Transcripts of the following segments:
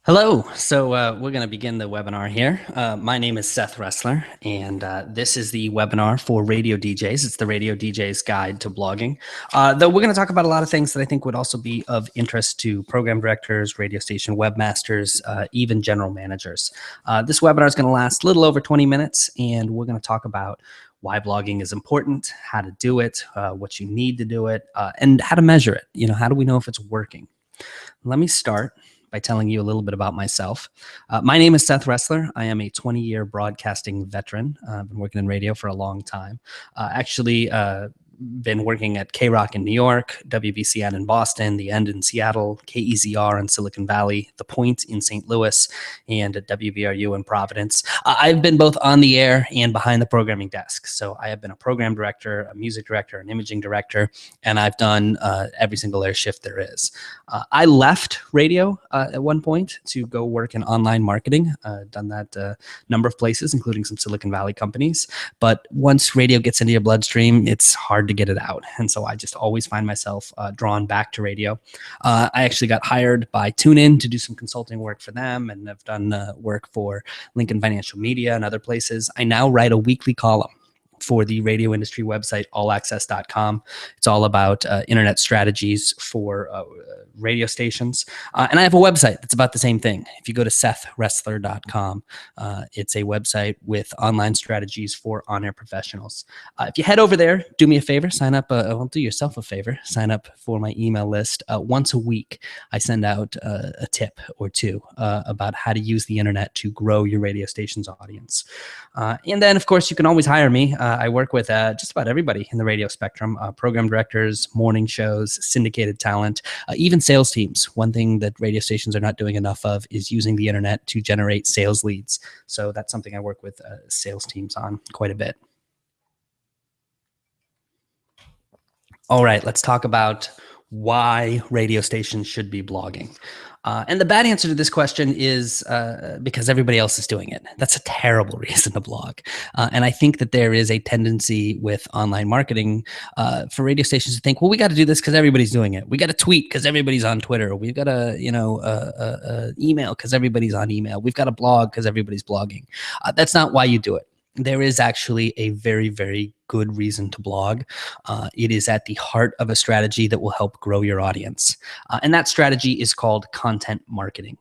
Hello. We're going to begin the webinar here. My name is Seth Ressler, and this is the webinar for radio DJs. It's the Radio DJ's Guide to Blogging. Though we're going to talk about a lot of things that I think would also be of interest to program directors, radio station webmasters, even general managers. This webinar is going to last a little over 20 minutes, and we're going to talk about why blogging is important, how to do it, what you need to do it, and how to measure it. You know, how do we know if it's working? Let me start by telling you a little bit about myself. My name is Seth Ressler. I am a 20-year broadcasting veteran. I've been working in radio for a long time. Been working at K-Rock in New York, WBCN in Boston, The End in Seattle, KEZR in Silicon Valley, The Point in St. Louis, and at WVRU in Providence. I've been both on the air and behind the programming desk. So I have been a program director, a music director, an imaging director, and I've done every single air shift there is. I left radio at one point to go work in online marketing. Done that a number of places, including some Silicon Valley companies. But once radio gets into your bloodstream, it's hard to get it out. And so I just always find myself drawn back to radio. I actually got hired by TuneIn to do some consulting work for them, and I've done work for Lincoln Financial Media and other places. I now write a weekly column for the radio industry website, allaccess.com. It's all about internet strategies for radio stations. And I have a website that's about the same thing. If you go to sethressler.com, it's a website with online strategies for on-air professionals. If you head over there, do me a favor, sign up. Well, do yourself a favor, sign up for my email list. Once a week, I send out a tip or two about how to use the internet to grow your radio station's audience. And then, of course, you can always hire me. I work with just about everybody in the radio spectrum, program directors, morning shows, syndicated talent, even sales teams. One thing that radio stations are not doing enough of is using the internet to generate sales leads. So that's something I work with sales teams on quite a bit. All right, let's talk about why radio stations should be blogging. And the bad answer to this question is because everybody else is doing it. That's a terrible reason to blog. And I think that there is a tendency with online marketing for radio stations to think, well, we got to do this because everybody's doing it. We got to tweet because everybody's on Twitter. We've got to, email because everybody's on email. We've got to blog because everybody's blogging. That's not why you do it. There is actually a very, very good reason to blog. It is at the heart of a strategy that will help grow your audience. And that strategy is called content marketing.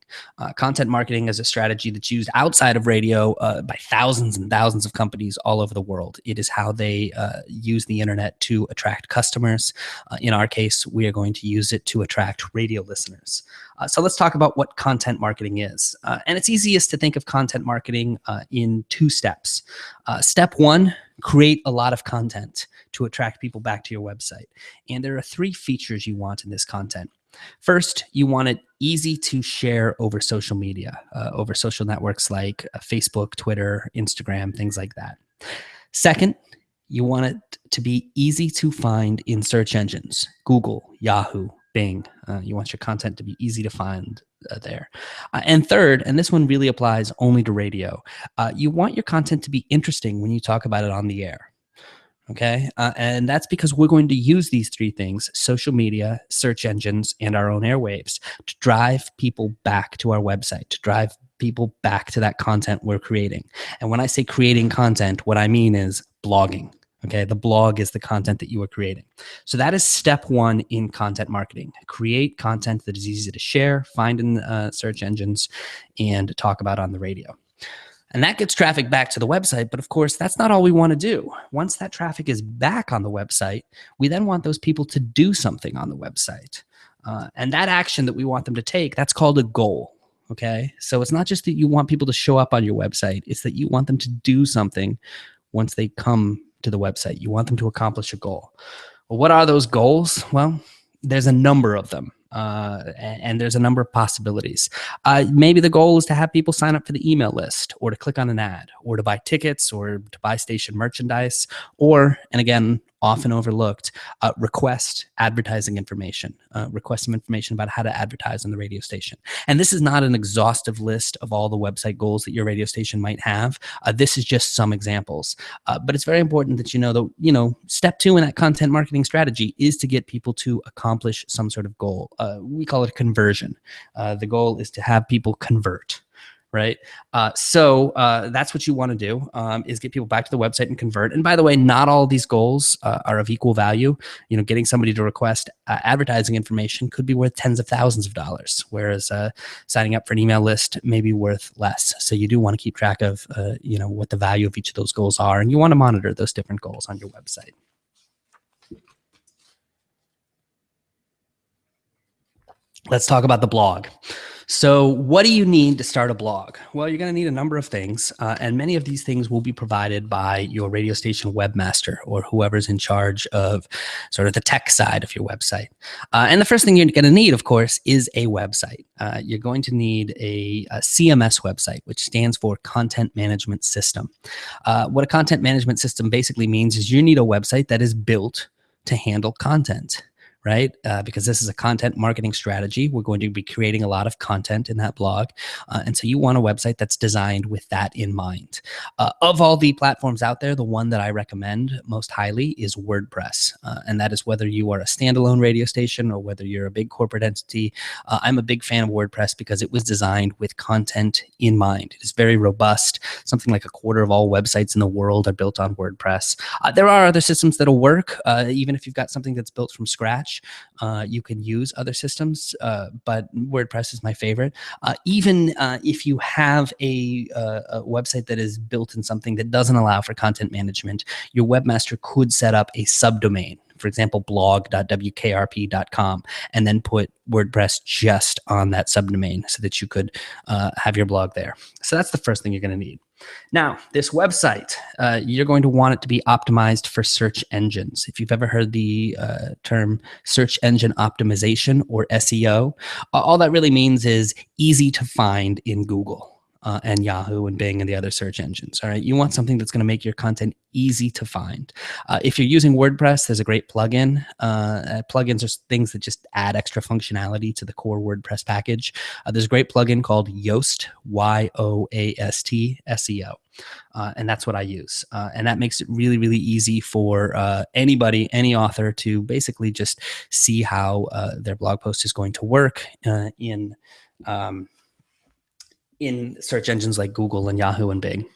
Content marketing is a strategy that's used outside of radio by thousands and thousands of companies all over the world. It is how they use the internet to attract customers. In our case, we are going to use it to attract radio listeners. So let's talk about what content marketing is. And it's easiest to think of content marketing in two steps. Step one, create a lot of content to attract people back to your website. And there are three features you want in this content. First, you want it easy to share over social media, over social networks like Facebook, Twitter, Instagram, things like that. Second, you want it to be easy to find in search engines, Google, Yahoo, Bing. You want your content to be easy to find there. And third, and this one really applies only to radio, you want your content to be interesting when you talk about it on the air. Okay. And that's because we're going to use these three things: social media, search engines, and our own airwaves to drive people back to our website, to drive people back to that content we're creating. And when I say creating content, what I mean is blogging. Okay, the blog is the content that you are creating. So that is step one in content marketing. Create content that is easy to share, find in search engines, and talk about on the radio. And that gets traffic back to the website. But of course, that's not all we want to do. Once that traffic is back on the website, we then want those people to do something on the website. And that action that we want them to take, that's called a goal. Okay, so it's not just that you want people to show up on your website. It's that you want them to do something once they come to the website. You want them to accomplish a goal. Well, what are those goals? Well, there's a number of them. And there's a number of possibilities. Maybe the goal is to have people sign up for the email list, or to click on an ad, or to buy tickets, or to buy station merchandise, or, and again, often overlooked, request advertising information, request some information about how to advertise on the radio station. And this is not an exhaustive list of all the website goals that your radio station might have. This is just some examples. But it's very important that you know that, step 2 in that content marketing strategy is to get people to accomplish some sort of goal. We call it conversion. The goal is to have people convert. Right. So that's what you want to do, is get people back to the website and convert. And by the way, not all these goals are of equal value. Getting somebody to request advertising information could be worth tens of thousands of dollars, whereas signing up for an email list may be worth less. So you do want to keep track of, what the value of each of those goals are. And you want to monitor those different goals on your website. Let's talk about the blog. So what do you need to start a blog? Well, you're going to need a number of things, and many of these things will be provided by your radio station webmaster or whoever's in charge of sort of the tech side of your website. And the first thing you're going to need, of course, is a website. You're going to need a CMS website, which stands for Content Management System. What a content management system basically means is you need a website that is built to handle content. Right? Because this is a content marketing strategy. We're going to be creating a lot of content in that blog. And so you want a website that's designed with that in mind. Of all the platforms out there, the one that I recommend most highly is WordPress. And that is whether you are a standalone radio station or whether you're a big corporate entity. I'm a big fan of WordPress because it was designed with content in mind. It is very robust. Something like a quarter of all websites in the world are built on WordPress. There are other systems that'll work, even if you've got something that's built from scratch. You can use other systems, but WordPress is my favorite. Even if you have a website that is built in something that doesn't allow for content management, your webmaster could set up a subdomain. For example, blog.wkrp.com, and then put WordPress just on that subdomain so that you could have your blog there. So that's the first thing you're going to need. Now, this website, you're going to want it to be optimized for search engines. If you've ever heard the term search engine optimization or SEO, all that really means is easy to find in Google. And Yahoo and Bing and the other search engines. All right, you want something that's going to make your content easy to find. If you're using WordPress, there's a great plugin. Plugins are things that just add extra functionality to the core WordPress package. There's a great plugin called Yoast, Y-O-A-S-T, SEO. And that's what I use. And that makes it really, really easy for anybody, any author, to basically just see how their blog post is going to work in search engines like Google and Yahoo and Bing.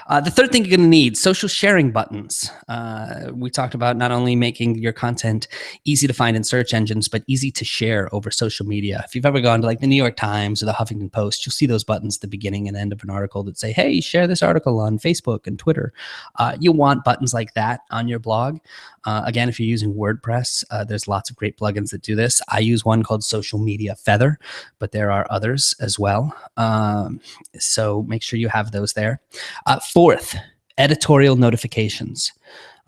The third thing you're going to need, social sharing buttons. We talked about not only making your content easy to find in search engines, but easy to share over social media. If you've ever gone to like the New York Times or the Huffington Post, you'll see those buttons at the beginning and end of an article that say, hey, share this article on Facebook and Twitter. You want buttons like that on your blog. Again, if you're using WordPress, there's lots of great plugins that do this. I use one called Social Media Feather, but there are others as well. So make sure you have those there. Fourth, editorial notifications.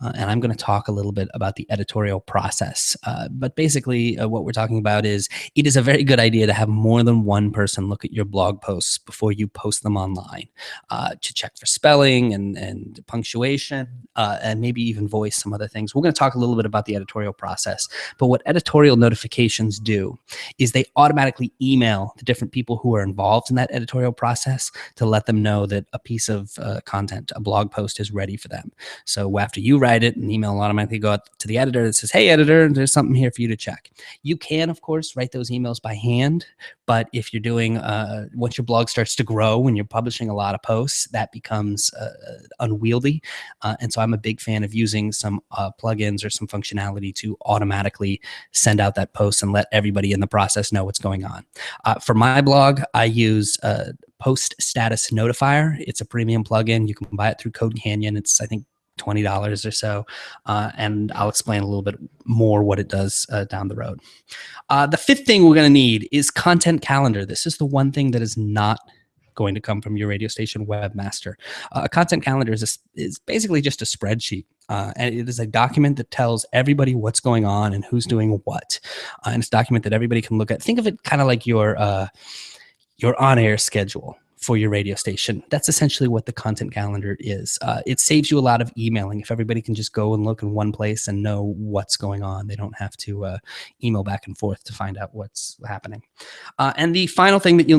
And I'm going to talk a little bit about the editorial process. But basically, what we're talking about is it is a very good idea to have more than one person look at your blog posts before you post them online to check for spelling and punctuation and maybe even voice some other things. We're going to talk a little bit about the editorial process. But what editorial notifications do is they automatically email the different people who are involved in that editorial process to let them know that a piece of content, a blog post, is ready for them. So after you write it, an email will automatically go out to the editor that says, hey, editor, there's something here for you to check. You can, of course, write those emails by hand. But if you're doing, once your blog starts to grow, when you're publishing a lot of posts, that becomes unwieldy. And so I'm a big fan of using some plugins or some functionality to automatically send out that post and let everybody in the process know what's going on. For my blog, I use Post Status Notifier. It's a premium plugin. You can buy it through Code Canyon. It's, I think, $20 or so. And I'll explain a little bit more what it does down the road. The fifth thing we're going to need is content calendar. This is the one thing that is not going to come from your radio station webmaster. A content calendar is basically just a spreadsheet. And it is a document that tells everybody what's going on and who's doing what. And it's a document that everybody can look at. Think of it kind of like your on-air schedule for your radio station. That's essentially what the content calendar is. It saves you a lot of emailing if everybody can just go and look in one place and know what's going on. They don't have to email back and forth to find out what's happening. And the final thing that you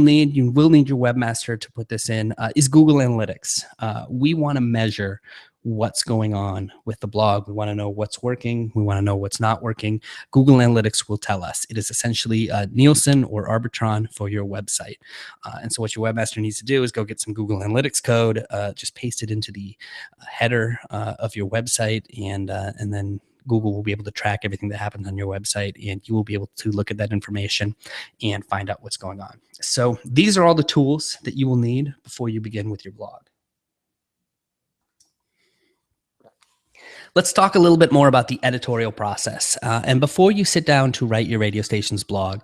will need your webmaster to put this in, is Google Analytics. We want to measure what's going on with the blog. We want to know what's working. We want to know what's not working. Google Analytics will tell us. It is essentially Nielsen or Arbitron for your website. And so what your webmaster needs to do is go get some Google Analytics code, just paste it into the header of your website, and then Google will be able to track everything that happens on your website, and you will be able to look at that information and find out what's going on. So these are all the tools that you will need before you begin with your blog. Let's talk a little bit more about the editorial process. And before you sit down to write your radio station's blog,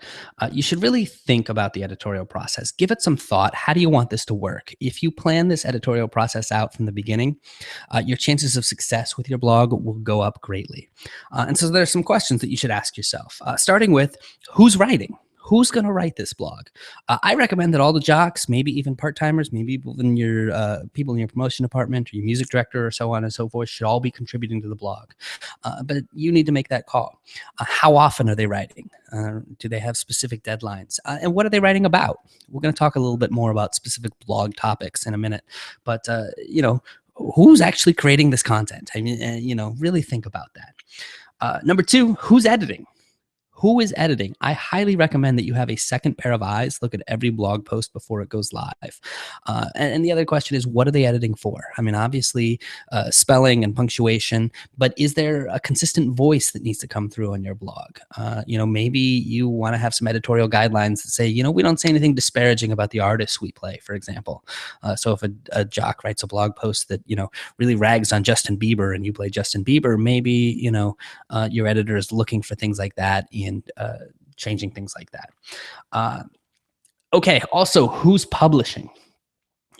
you should really think about the editorial process. Give it some thought. How do you want this to work? If you plan this editorial process out from the beginning, your chances of success with your blog will go up greatly. And so there are some questions that you should ask yourself, starting with who's writing? Who's going to write this blog? I recommend that all the jocks, maybe even part-timers, maybe even your people in your promotion department or your music director or so on and so forth should all be contributing to the blog. But you need to make that call. How often are they writing? Do they have specific deadlines? And what are they writing about? We're going to talk a little bit more about specific blog topics in a minute. But, who's actually creating this content? I mean, really think about that. Number two, who's editing? Who is editing? I highly recommend that you have a second pair of eyes look at every blog post before it goes live. And the other question is, what are they editing for? I mean, obviously, spelling and punctuation, but is there a consistent voice that needs to come through on your blog? Maybe you want to have some editorial guidelines that say, we don't say anything disparaging about the artists we play, for example. So if a jock writes a blog post that, really rags on Justin Bieber and you play Justin Bieber, maybe, your editor is looking for things like that and changing things like that. Okay, also, who's publishing?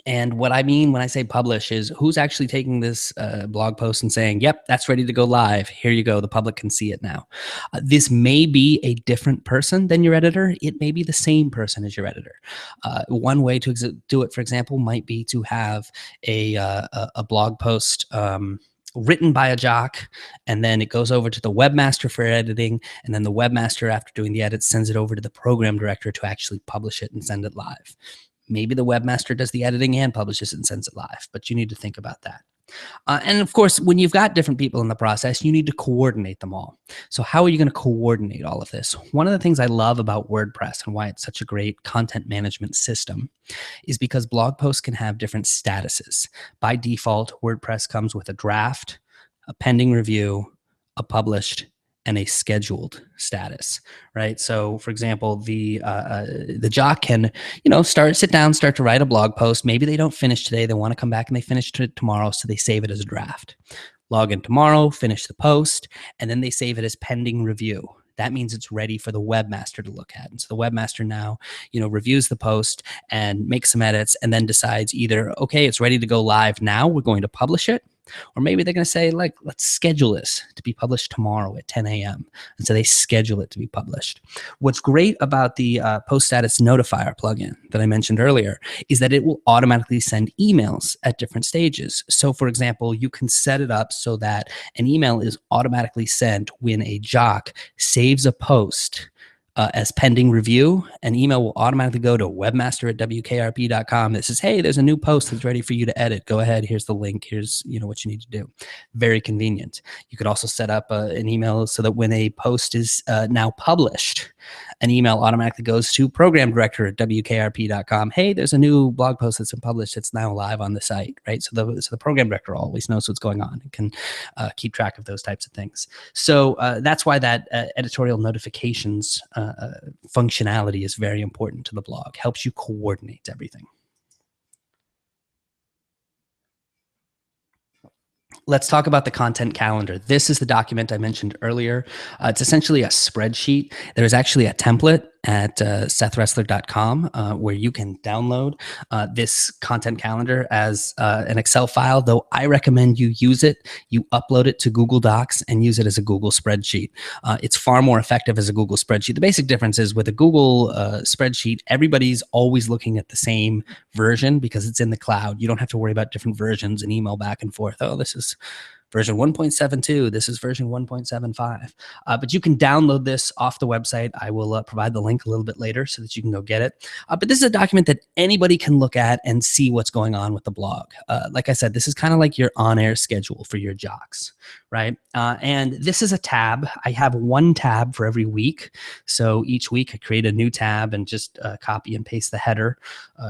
And what I mean when I say publish is who's actually taking this blog post and saying, yep, that's ready to go live. Here you go. The public can see it now. This may be a different person than your editor. It may be the same person as your editor. One way to do it, for example, might be to have a blog post written by a jock, and then it goes over to the webmaster for editing, and then the webmaster, after doing the edits, sends it over to the program director to actually publish it and send it live. Maybe the webmaster does the editing and publishes it and sends it live, but you need to think about that. And of course, when you've got different people in the process, you need to coordinate them all. So how are you going to coordinate all of this? One of the things I love about WordPress and why it's such a great content management system is because blog posts can have different statuses. By default, WordPress comes with a draft, a pending review, a published, and a scheduled status, right? So, for example, the jock can, sit down, start to write a blog post. Maybe they don't finish today. They want to come back and they finish it tomorrow, so they save it as a draft. Log in tomorrow, finish the post, and then they save it as pending review. That means it's ready for the webmaster to look at. And so the webmaster now, reviews the post and makes some edits and then decides either, okay, it's ready to go live now, we're going to publish it. Or maybe they're going to say, let's schedule this to be published tomorrow at 10 a.m. And so they schedule it to be published. What's great about the Post Status Notifier plugin that I mentioned earlier is that it will automatically send emails at different stages. So, for example, you can set it up so that an email is automatically sent when a jock saves a post as pending review. An email will automatically go to webmaster@wkrp.com that says, hey, there's a new post that's ready for you to edit. Go ahead. Here's the link. Here's what you need to do. Very convenient. You could also set up an email so that when a post is now published, an email automatically goes to program director at wkrp.com. Hey, there's a new blog post that's been published. It's now live on the site, right? So the program director always knows what's going on and can keep track of those types of things. So that's why that editorial notifications functionality is very important to the blog. Helps you coordinate everything. Let's talk about the content calendar. This is the document I mentioned earlier. It's essentially a spreadsheet. There's actually a template at SethRessler.com, where you can download this content calendar as an Excel file, though I recommend you use it. You upload it to Google Docs and use it as a Google spreadsheet. It's far more effective as a Google spreadsheet. The basic difference is with a Google spreadsheet, everybody's always looking at the same version because it's in the cloud. You don't have to worry about different versions and email back and forth. Oh, this is version 1.72. This is version 1.75. But you can download this off the website. I will provide the link a little bit later so that you can go get it. But this is a document that anybody can look at and see what's going on with the blog. Like I said, this is kind of like your on-air schedule for your jocks, right? And this is a tab. I have one tab for every week. So each week I create a new tab and just copy and paste the header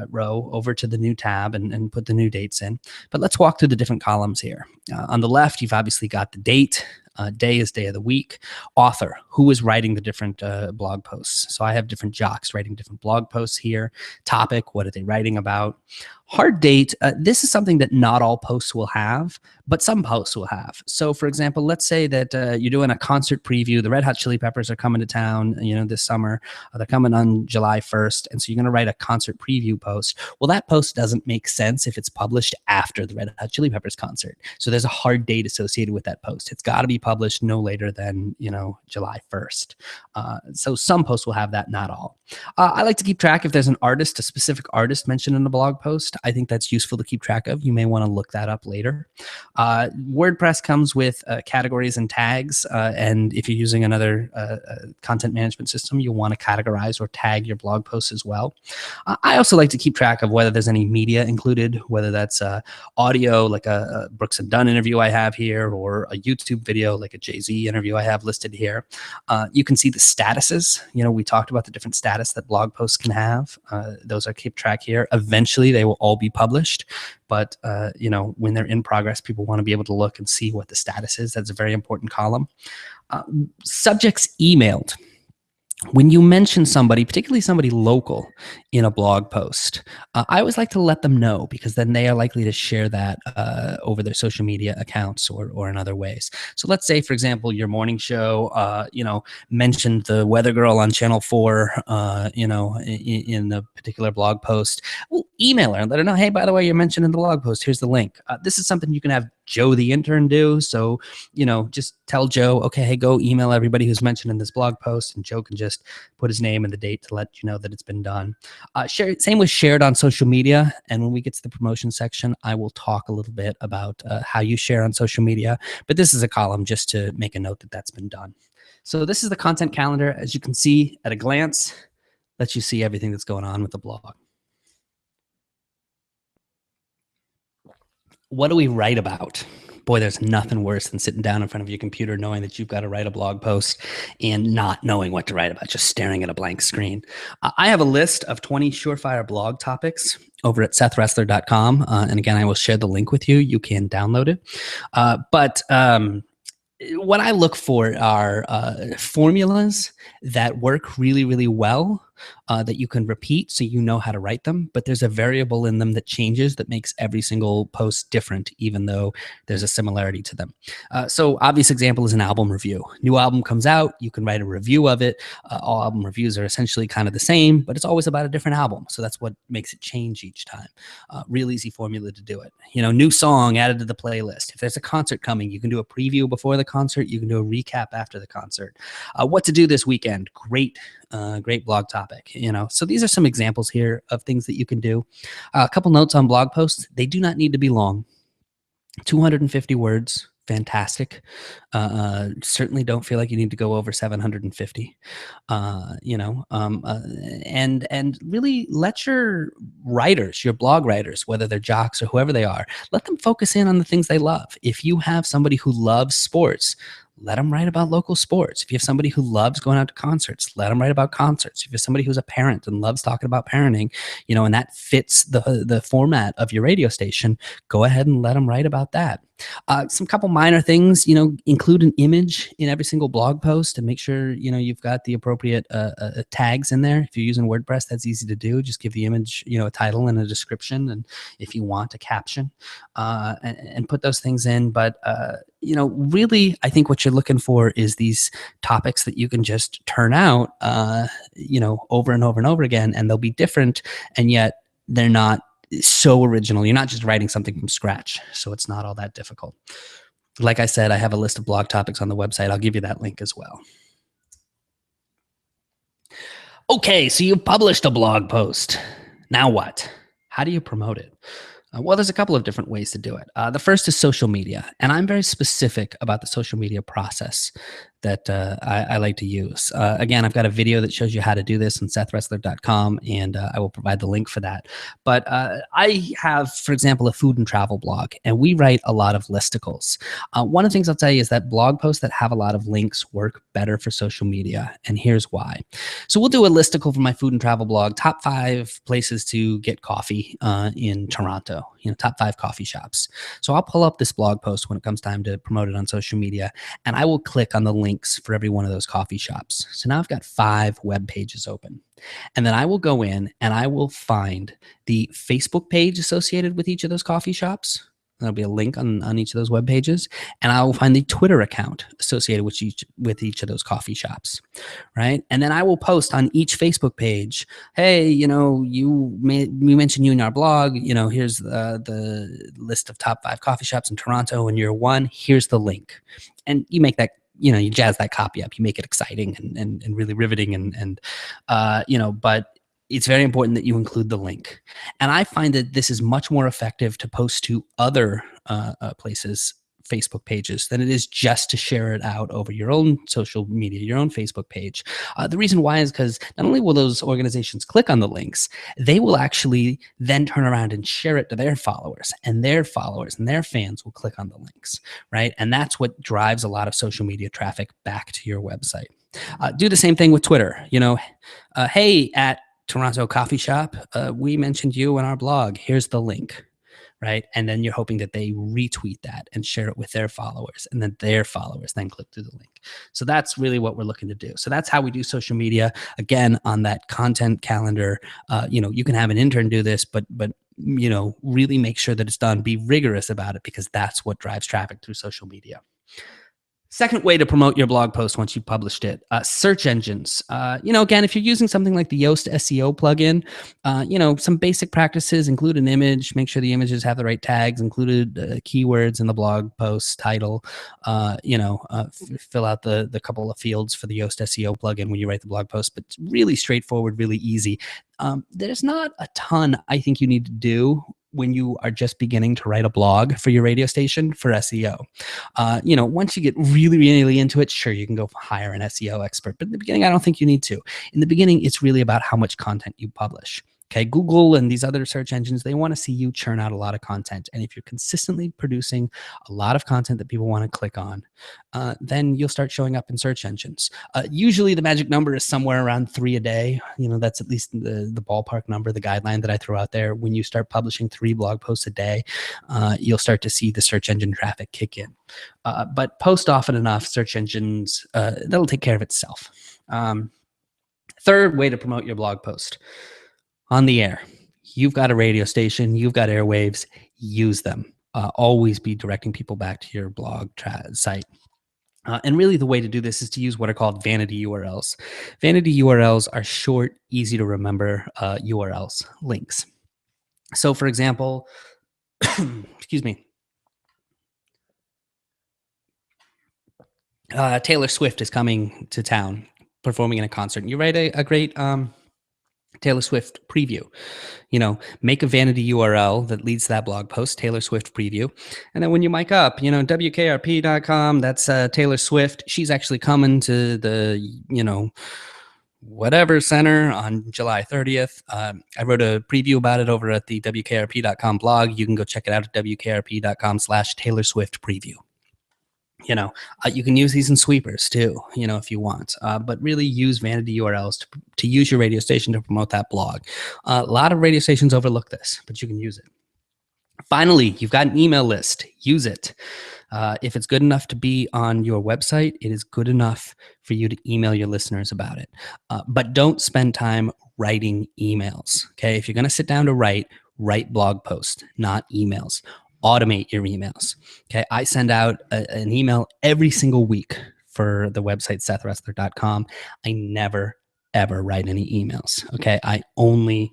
row over to the new tab and put the new dates in. But let's walk through the different columns here. On the left, you've obviously got the date. Day is day of the week. Author, who is writing the different blog posts. So I have different jocks writing different blog posts here. Topic, what are they writing about? Hard date, this is something that not all posts will have, but some posts will have. So for example, let's say that you're doing a concert preview. The Red Hot Chili Peppers are coming to town, this summer. They're coming on July 1st. And so you're going to write a concert preview post. Well, that post doesn't make sense if it's published after the Red Hot Chili Peppers concert. So there's a hard date associated with that post. It's got to be published no later than, July 1st. So some posts will have that, not all. I like to keep track if there's an artist, a specific artist mentioned in a blog post. I think that's useful to keep track of. You may want to look that up later. WordPress comes with categories and tags. And if you're using another content management system, you'll want to categorize or tag your blog posts as well. I also like to keep track of whether there's any media included, whether that's audio, like a Brooks and Dunn interview I have here, or a YouTube video, like a Jay-Z interview I have listed here. You can see the statuses. We talked about the different status that blog posts can have. Those are keep track here. Eventually, they will all be published. But, when they're in progress, people want to be able to look and see what the status is. That's a very important column. Subjects emailed. When you mention somebody, particularly somebody local in a blog post, I always like to let them know, because then they are likely to share that over their social media accounts or in other ways. So let's say, for example, your morning show, mentioned the weather girl on Channel 4, in a particular blog post. Well, email her and let her know, hey, by the way, you're mentioned in the blog post. Here's the link. This is something you can have Joe the intern do. So, just tell Joe, okay, hey, go email everybody who's mentioned in this blog post, and Joe can just put his name and the date to let you know that it's been done. Same with shared on social media. And when we get to the promotion section, I will talk a little bit about how you share on social media. But this is a column just to make a note that that's been done. So this is the content calendar. As you can see at a glance, lets you see everything that's going on with the blog. What do we write about? Boy, there's nothing worse than sitting down in front of your computer knowing that you've got to write a blog post and not knowing what to write about, just staring at a blank screen. I have a list of 20 surefire blog topics over at SethRessler.com. And again, I will share the link with you. You can download it. But what I look for are formulas that work really, really well, that you can repeat so you know how to write them, but there's a variable in them that changes that makes every single post different, even though there's a similarity to them. So obvious example is an album review. New album comes out, you can write a review of it. All album reviews are essentially kind of the same, but it's always about a different album. So that's what makes it change each time. Real easy formula to do it. New song added to the playlist. If there's a concert coming, you can do a preview before the concert. You can do a recap after the concert. What to do this weekend. Great blog topic. So these are some examples here of things that you can do. A couple notes on blog posts. They do not need to be long. 250 words, fantastic. Certainly don't feel like you need to go over 750. And really let your writers, your blog writers, whether they're jocks or whoever they are, let them focus in on the things they love. If you have somebody who loves sports, let them write about local sports. If you have somebody who loves going out to concerts, let them write about concerts. If you're somebody who's a parent and loves talking about parenting, and that fits the format of your radio station, go ahead and let them write about that. Some couple minor things, include an image in every single blog post and make sure, you've got the appropriate tags in there. If you're using WordPress, that's easy to do. Just give the image, a title and a description. And if you want a caption, and put those things in. But, really, I think what you're looking for is these topics that you can just turn out, over and over and over again, and they'll be different. And yet they're not so original. You're not just writing something from scratch. So it's not all that difficult. Like I said, I have a list of blog topics on the website. I'll give you that link as well. Okay, so you've published a blog post. Now what? How do you promote it? Well, there's a couple of different ways to do it. The first is social media, and I'm very specific about the social media process that I like to use. Again, I've got a video that shows you how to do this on SethRessler.com, and I will provide the link for that. But I have, for example, a food and travel blog, and we write a lot of listicles. One of the things I'll tell you is that blog posts that have a lot of links work better for social media, and here's why. So we'll do a listicle for my food and travel blog, top 5 places to get coffee in Toronto. Top 5 coffee shops. So I'll pull up this blog post when it comes time to promote it on social media, and I will click on the links for every one of those coffee shops. So now I've got 5 web pages open. And then I will go in and I will find the Facebook page associated with each of those coffee shops. There'll be a link on each of those web pages, and I will find the Twitter account associated with each of those coffee shops, right? And then I will post on each Facebook page, hey, we mentioned you in our blog, here's the list of top 5 coffee shops in Toronto and you're one, here's the link. And you make that, you jazz that copy up, you make it exciting and really riveting but it's very important that you include the link. And I find that this is much more effective to post to other places, Facebook pages, than it is just to share it out over your own social media, your own Facebook page. The reason why is because not only will those organizations click on the links, they will actually then turn around and share it to their followers and their fans will click on the links, right? And that's what drives a lot of social media traffic back to your website. Do the same thing with Twitter. Hey, at Toronto coffee shop, we mentioned you in our blog. Here's the link, right? And then you're hoping that they retweet that and share it with their followers, and then their followers then click through the link. So that's really what we're looking to do. So that's how we do social media. Again, on that content calendar, you can have an intern do this, but really make sure that it's done. Be rigorous about it, because that's what drives traffic through social media. Second way to promote your blog post once you've published it, search engines. Again, if you're using something like the Yoast SEO plugin, some basic practices: include an image, make sure the images have the right tags, included keywords in the blog post title, fill out the couple of fields for the Yoast SEO plugin when you write the blog post, but it's really straightforward, really easy. There's not a ton I think you need to do when you are just beginning to write a blog for your radio station for SEO. Once you get really, really into it, sure, you can go hire an SEO expert. But in the beginning, I don't think you need to. In the beginning, it's really about how much content you publish. Okay, Google and these other search engines, they want to see you churn out a lot of content. And if you're consistently producing a lot of content that people want to click on, then you'll start showing up in search engines. Usually the magic number is somewhere around 3 a day. That's at least the ballpark number, the guideline that I throw out there. When you start publishing 3 blog posts a day, you'll start to see the search engine traffic kick in. But post often enough, search engines, that'll take care of itself. Third way to promote your blog post: on the air. You've got a radio station, you've got airwaves, use them. Always be directing people back to your blog site. And really the way to do this is to use what are called vanity URLs. Vanity URLs are short, easy to remember URLs, links. So for example, excuse me, Taylor Swift is coming to town, performing in a concert. And you write a great Taylor Swift preview. Make a vanity URL that leads to that blog post, Taylor Swift preview. And then when you mic up, WKRP.com, that's Taylor Swift. She's actually coming to the, whatever center on July 30th. I wrote a preview about it over at the WKRP.com blog. You can go check it out at WKRP.com/Taylor Swift preview. You can use these in sweepers too, if you want, but really use vanity URLs to use your radio station to promote that blog. A lot of radio stations overlook this, but you can use it. Finally, you've got an email list. Use it. If it's good enough to be on your website, it is good enough for you to email your listeners about it. But don't spend time writing emails. Okay. If you're going to sit down to write blog posts, not emails. Automate your emails. Okay. I send out an email every single week for the website sethressler.com. I never, ever write any emails. Okay. I only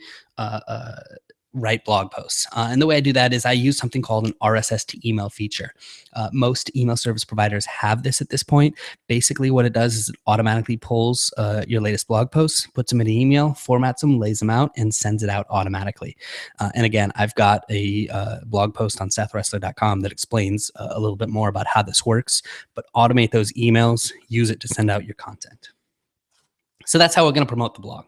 write blog posts. And the way I do that is I use something called an RSS to email feature. Most email service providers have this at this point. Basically, what it does is it automatically pulls your latest blog posts, puts them in an email, formats them, lays them out, and sends it out automatically. And again, I've got a blog post on sethressler.com that explains a little bit more about how this works, but automate those emails, use it to send out your content. So that's how we're going to promote the blog.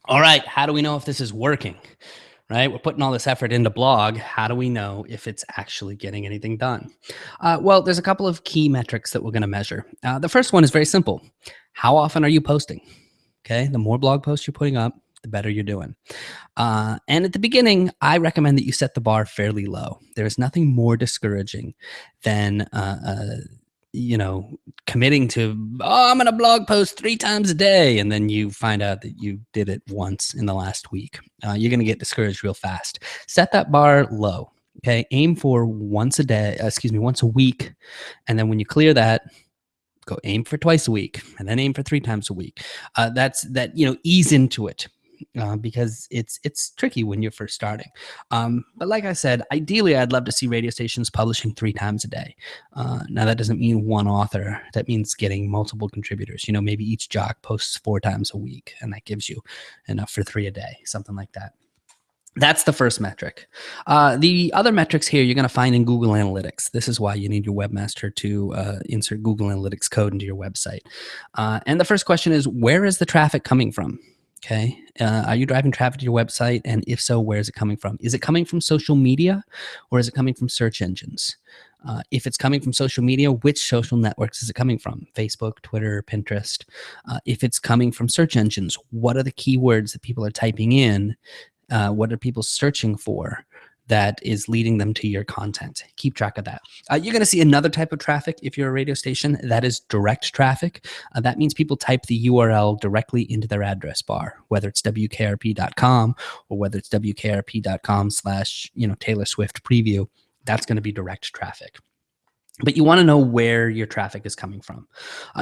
All right, how do we know if this is working? Right? We're putting all this effort into blog. How do we know if it's actually getting anything done? Well, there's a couple of key metrics that we're going to measure. The first one is very simple. How often are you posting? Okay. The more blog posts you're putting up, the better you're doing. And at the beginning, I recommend that you set the bar fairly low. There is nothing more discouraging than committing to, oh, I'm going to blog post 3 times a day. And then you find out that you did it once in the last week. You're going to get discouraged real fast. Set that bar low. Okay. Aim for once a week. And then when you clear that, go aim for twice a week and then aim for 3 times a week. Ease into it. Because it's tricky when you're first starting. But like I said, ideally, I'd love to see radio stations publishing 3 times a day. Now, that doesn't mean one author. That means getting multiple contributors. Maybe each jock posts 4 times a week, and that gives you enough for 3 a day, something like that. That's the first metric. The other metrics here you're going to find in Google Analytics. This is why you need your webmaster to insert Google Analytics code into your website. And the first question is, where is the traffic coming from? Okay. Are you driving traffic to your website? And if so, where is it coming from? Is it coming from social media or is it coming from search engines? If it's coming from social media, which social networks is it coming from? Facebook, Twitter, Pinterest. If it's coming from search engines, what are the keywords that people are typing in? What are people searching for that is leading them to your content? Keep track of that. You're going to see another type of traffic if you're a radio station. That is direct traffic. That means people type the URL directly into their address bar, whether it's WKRP.com or whether it's WKRP.com/Taylor Swift preview. That's going to be direct traffic. But you want to know where your traffic is coming from.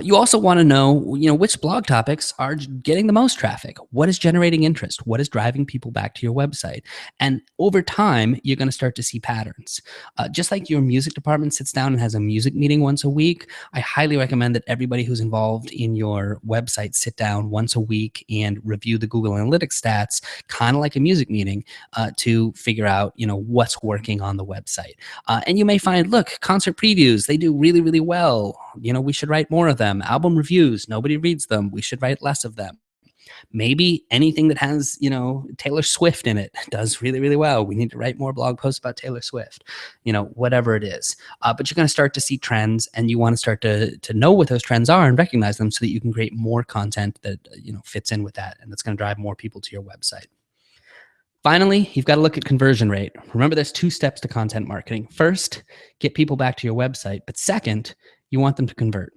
You also want to know, which blog topics are getting the most traffic. What is generating interest? What is driving people back to your website? And over time, you're going to start to see patterns. Just like your music department sits down and has a music meeting once a week, I highly recommend that everybody who's involved in your website sit down once a week and review the Google Analytics stats, kind of like a music meeting, to figure out, what's working on the website. And you may find, look, concert previews, they do really, really well. We should write more of them. Album reviews, nobody reads them. We should write less of them. Maybe anything that has, Taylor Swift in it does really, really well. We need to write more blog posts about Taylor Swift, whatever it is. But you're going to start to see trends, and you want to start to know what those trends are and recognize them so that you can create more content that, fits in with that. And that's going to drive more people to your website. Finally, you've got to look at conversion rate. Remember, there's 2 steps to content marketing. First, get people back to your website. But second, you want them to convert.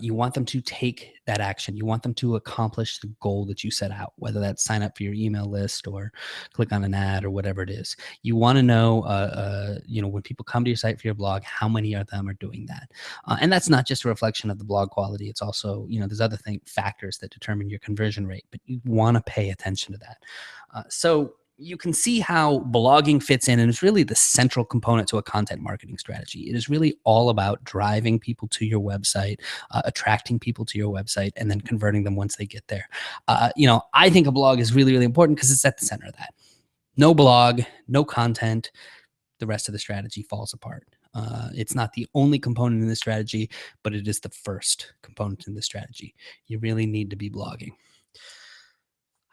You want them to take that action. You want them to accomplish the goal that you set out, whether that's sign up for your email list or click on an ad or whatever it is. You want to know, when people come to your site for your blog, how many of them are doing that. And that's not just a reflection of the blog quality. It's also, there's other factors that determine your conversion rate, but you want to pay attention to that. So you can see how blogging fits in, and it's really the central component to a content marketing strategy. It is really all about driving people to your website, attracting people to your website, and then converting them once they get there. I think a blog is really, really important because it's at the center of that. No blog, no content, the rest of the strategy falls apart. It's not the only component in the strategy, but it is the first component in the strategy. You really need to be blogging.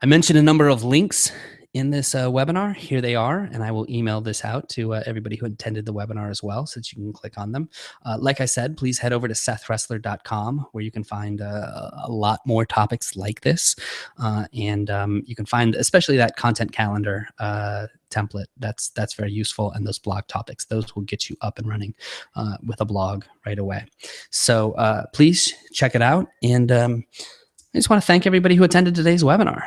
I mentioned a number of links in this webinar. Here they are, and I will email this out to everybody who attended the webinar as well, so that you can click on them. Like I said, please head over to sethressler.com, where you can find a lot more topics like this, and you can find especially that content calendar template. That's very useful, and those blog topics, those will get you up and running with a blog right away. So please check it out, and I just want to thank everybody who attended today's webinar.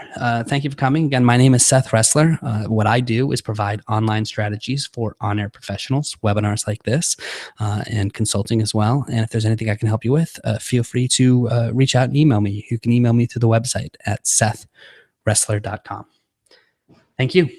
Thank you for coming. Again, my name is Seth Ressler. What I do is provide online strategies for on-air professionals, webinars like this, and consulting as well. And if there's anything I can help you with, feel free to reach out and email me. You can email me through the website at sethressler.com. Thank you.